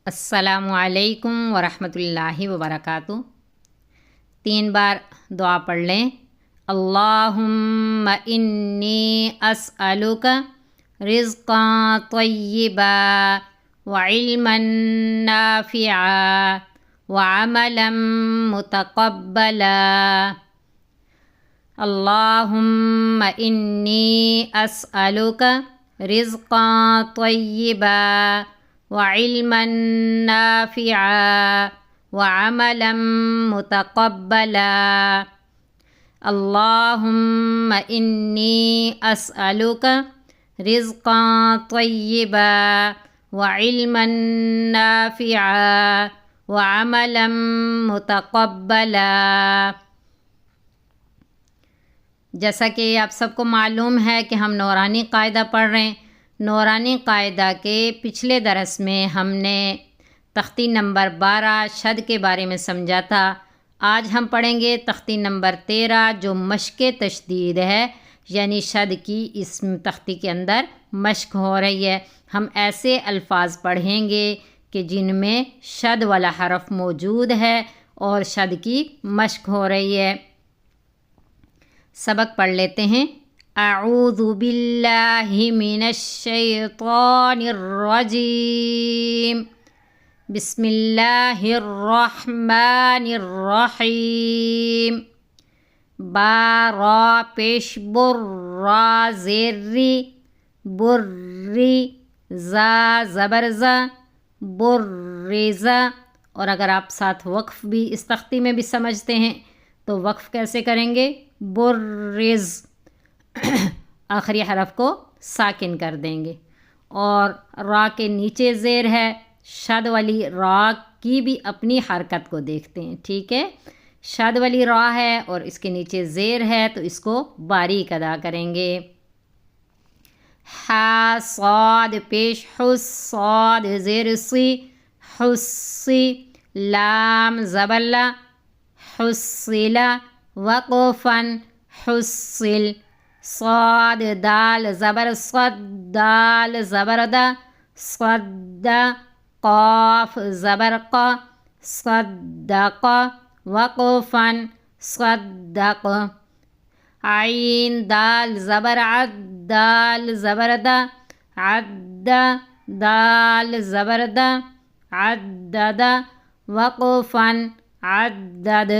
السلام علیکم ورحمۃ اللہ وبرکاتہ۔ 3 بار دعا پڑھ لیں۔ اللہم انی اسألک رزقا طیبا وعلما نافعا وعملا متقبلا۔ اللہم انی اسألک رزقا طیبا وعلما نافعا وعملا متقبلا۔ اللہم انی اسألک رزقا طیبا وعلما نافعا وعملا متقبلا۔ جیسا کہ آپ سب کو معلوم ہے کہ ہم نورانی قاعدہ پڑھ رہے ہیں۔ نورانی قاعدہ کے پچھلے درس میں ہم نے تختی نمبر 12 شد کے بارے میں سمجھا تھا۔ آج ہم پڑھیں گے تختی نمبر 13 جو مشق تشدید ہے، یعنی شد کی اس تختی کے اندر مشق ہو رہی ہے۔ ہم ایسے الفاظ پڑھیں گے کہ جن میں شد والا حرف موجود ہے اور شد کی مشق ہو رہی ہے۔ سبق پڑھ لیتے ہیں۔ اعوذ باللہ من الشیطان الرجیم، بسم اللہ الرحمن الرحیم۔ با را پیش بر را زیر ری بری زا زبر زا برزا۔ اور اگر آپ ساتھ وقف بھی اس تختی میں بھی سمجھتے ہیں تو وقف کیسے کریں گے؟ برز، آخری حرف کو ساکن کر دیں گے۔ اور را کے نیچے زیر ہے، شد والی را کی بھی اپنی حرکت کو دیکھتے ہیں، ٹھیک ہے؟ شد والی را ہے اور اس کے نیچے زیر ہے تو اس کو باریک ادا کریں گے۔ حا صاد پیش حس صاد زیر سی حسی، لام زبر لا حسلا وقفن حسل، صاد دال زبر صد دال زبر دا صد، قاف زبر قا صدق وقفن صدق، عین دال زبر عد دال زبر دا عد دال زبر دا عدد وقفن عدد،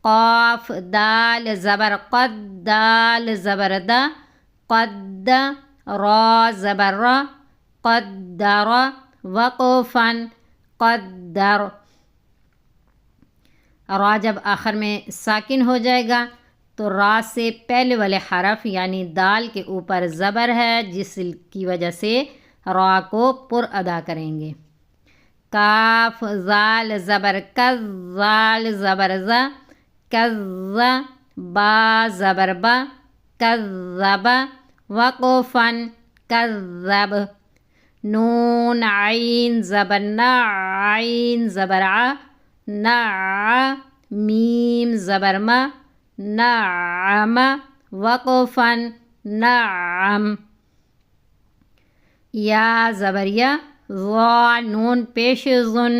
قاف دال زبر قد دال زبر دا قد، را زبر را قدر وقفن قدر۔ را جب آخر میں ساکن ہو جائے گا تو را سے پہلے والے حرف یعنی دال کے اوپر زبر ہے، جس کی وجہ سے را کو پر ادا کریں گے۔ کاف زال زبر کز زال زبر زا کز، با زبر با کذب وقفن کذب، نون عین زبر نا عین زبر ع نع، میم زبر ما نعم وقفن نعم، یا زبر یا ضا نون پیش ظن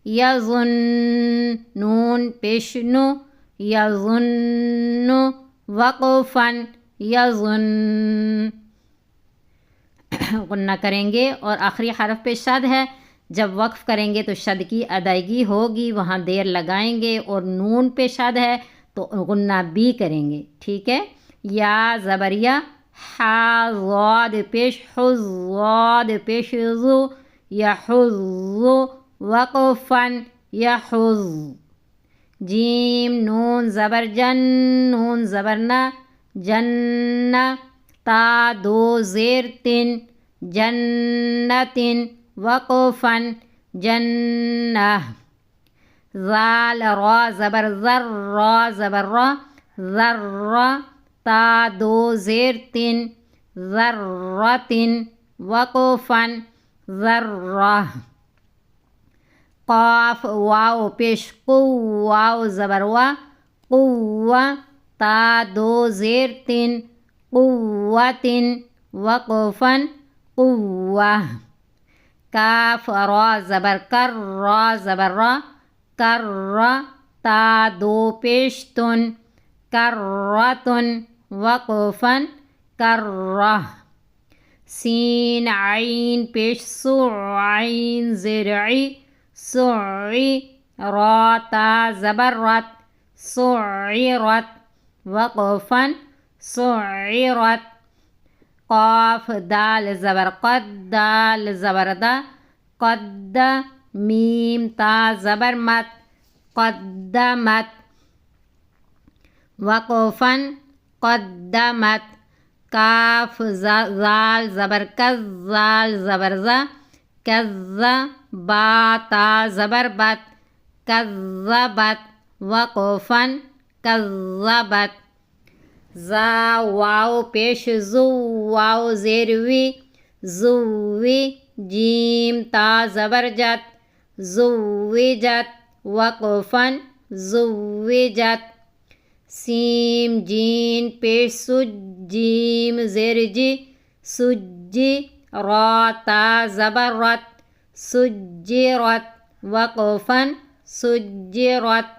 یظن، نون پیش نو یظن وقفن یظن، غنہ کریں گے اور آخری حرف پہ شد ہے۔ جب وقف کریں گے تو شد کی ادائیگی ہوگی، وہاں دیر لگائیں گے، اور نون پہ شد ہے تو غنہ بھی کریں گے، ٹھیک ہے؟ یا زبر یا حا ضاد پیش حز ضاد پیش ذو یحظ وقفن یحظ، جیم نون زبر جن نون زبر نا جن، تا دو زیر تن جنتن وقفن جنہ، ذال را زبر زر را زبر را ذر، تا دو زیر تن ذرتن وقفن ذرہ، قاف واو پیش قو واو زبر وا قوہ، تا دو زیر تن قوتن وقفن قوہ، کاف را زبر کر، را زبر را، کر، تا دو پیش تن، کرتن، وقفاً، کرہ. سین عین پیش سو، عین زرعی، سعی، را تا زبر رت، سعرت، وقفاً، سعرت. قاف دال زبر قد، دال زبر دا، قد، میم تا زبر مت، قدمت، وقفاً، قدمت. کاف زال زبر کز، زال زبر ز، کز، با تا زبر بت، کذبت، وقفاً، کذبت. زا واو پیش زو، واو زیر وی، زوی، جیم تا زبر جت، زوجت، وقفاً، زوجت. سین جین پیش سج، جیم زیر جی، سجی، را تا زبر رت، سجرت، وقفاً، سجرت.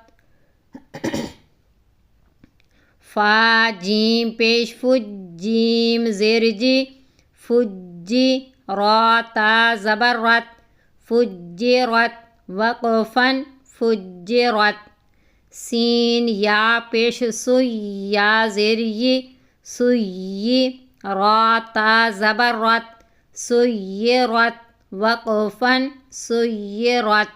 فا جیم پیش فج، جیم زیر جی، فجی، را تا زبر رت، فجرت، وقفاً، فجرت. سین یا پیش سوی، یا زیر ی، سوی، را تا زبر رت، سیرت، وقفاً، سیرت.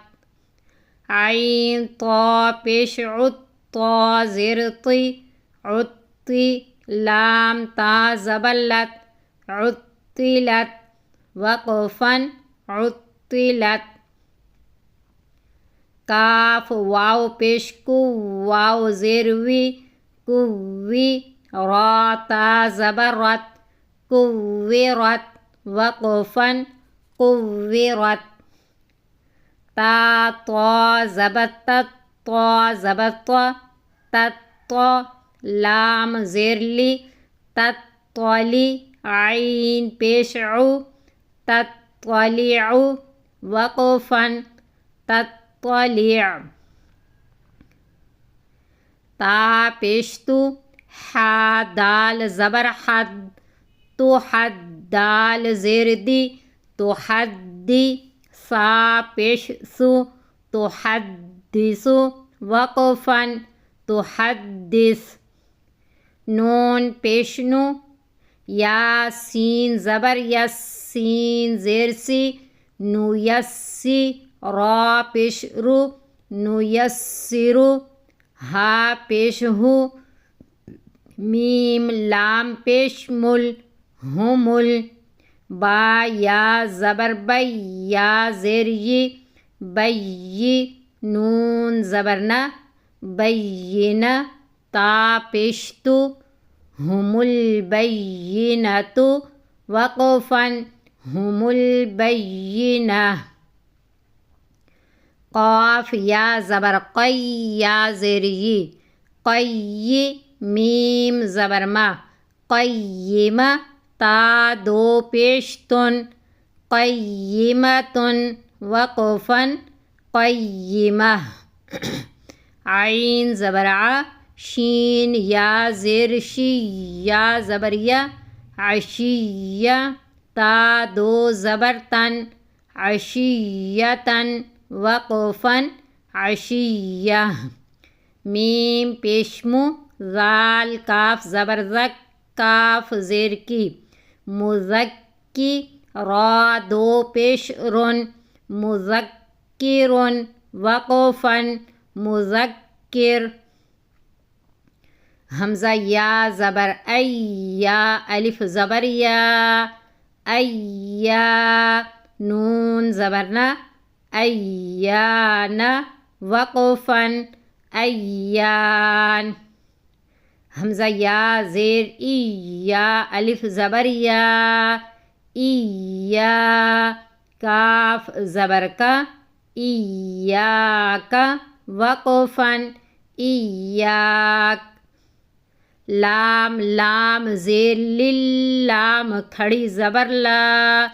عین طا پیش عد، طا زیر طی، عطی، لام تا زبر لت، عطلت، وقفاً، عطلت. کاف واو پیش کو، واو زیر وی، کوی، را تا زبر رت، کویرت، وقفاً، قویرت. تا طا زبر تت، طا زبر طا، تت، لام زیر لی، تطلی، عین پیش عو، تطلع، وقفاً، تطلع. تا پیش تو، حا دال زبر حد، تو حد، دال زیر دی، تو حدی، سا پیش سو، تو حدثو، وقفاً، تحدث. نون پیش نو، یا سین زبر یس، سین زیر سی، نو یسی، را پیش رو، نو یسرو، ہا پیش ہو، میم لام پیش مل، ہمل. با یا زبر بی، یا زیر یی، بی، نون زبر نا، بینہ، تا پیش تو، ہم البینۃ، وقفاً، ہم البینہ. قاف یا زبر قی، یا زیر ی، قی، میم زبر ما، قیمہ، تا دو پیش تن، قیمتن، وقفاً، قیمہ. عین زبر ع، شین یا زیر شی، یا زبر یا، عشیہ، تا دو زبر تن، عشیۃً، وقفاً، عشیہ. میم پیش مو، ذال کاف زبر زک، کاف زیر کی، مذکی، را دو پیش رن، مذکرن، وقفاً، مذکر. حمزہ یا زبر ای، یا الف زبر یا، ایا، نون زبر نا، ایان، وقفاً، ایان. حمزہ یا زیر ای، یا الف زبر یا، ایا، کاف زبر کا، ایاک، وقفاً، ایاک. لام، لام زیر لل، لام کھڑی زبر لا،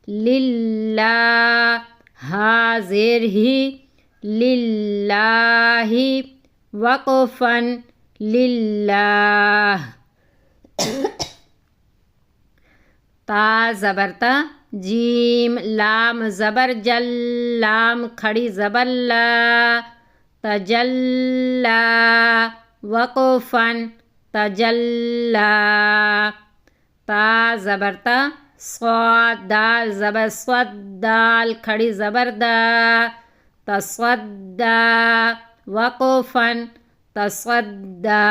للہ، ہا زیر ہی، للہ، وقفاً، للہ، تا زبر تا، جیم لام زبر جل، لام کھڑی زبر لا، تجلا، وقفاً، تجلا، تا زبر تا، صاد دال زبر صد، دال کھڑی زبر دا، تصدا، وقفاً، تصدا،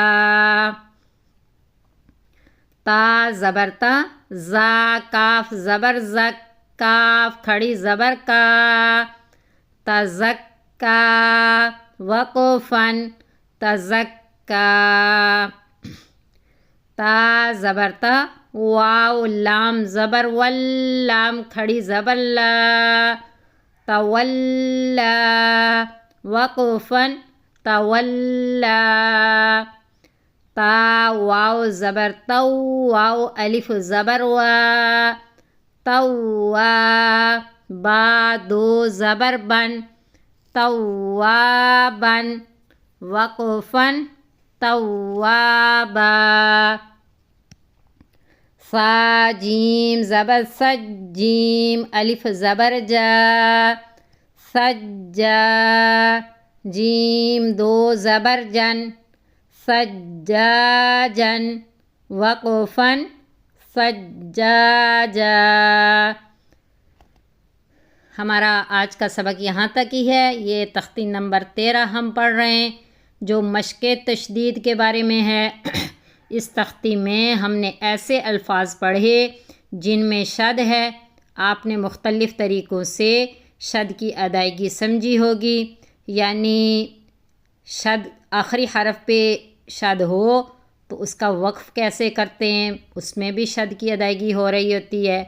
تا زبر تا، زا کاف زبر زک، کاف کھڑی زبر کا، تزکا، وقفاً، تزکا، تا زبر تا، واو لام زبر ول، لام کھڑی زبر لا، تولا، وقفاً، تولا، تا واو زبر تو، واو الف زبر وا، توا، با دو زبر بن، توابا، وقفاً، توابا، صا جیم زبر سج، جیم الف زبر جا، سجا، جیم دو زبر جن، سجاجن، وقفاً، سجاجا۔ ہمارا آج کا سبق یہاں تک ہی ہے۔ یہ تختی نمبر 13 ہم پڑھ رہے ہیں جو مشق تشدید کے بارے میں ہے۔ اس تختی میں ہم نے ایسے الفاظ پڑھے جن میں شد ہے۔ آپ نے مختلف طریقوں سے شد کی ادائیگی سمجھی ہوگی، یعنی شد آخری حرف پہ شد ہو تو اس کا وقف کیسے کرتے ہیں، اس میں بھی شد کی ادائیگی ہو رہی ہوتی ہے،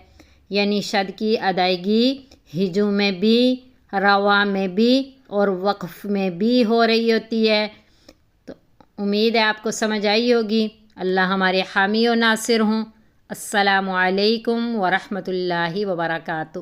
یعنی شد کی ادائیگی ہجو میں بھی، روا میں بھی اور وقف میں بھی ہو رہی ہوتی ہے۔ تو امید ہے آپ کو سمجھ آئی ہوگی۔ اللہ ہمارے حامی و ناصر ہوں۔ السلام علیکم ورحمۃ اللہ وبرکاتہ۔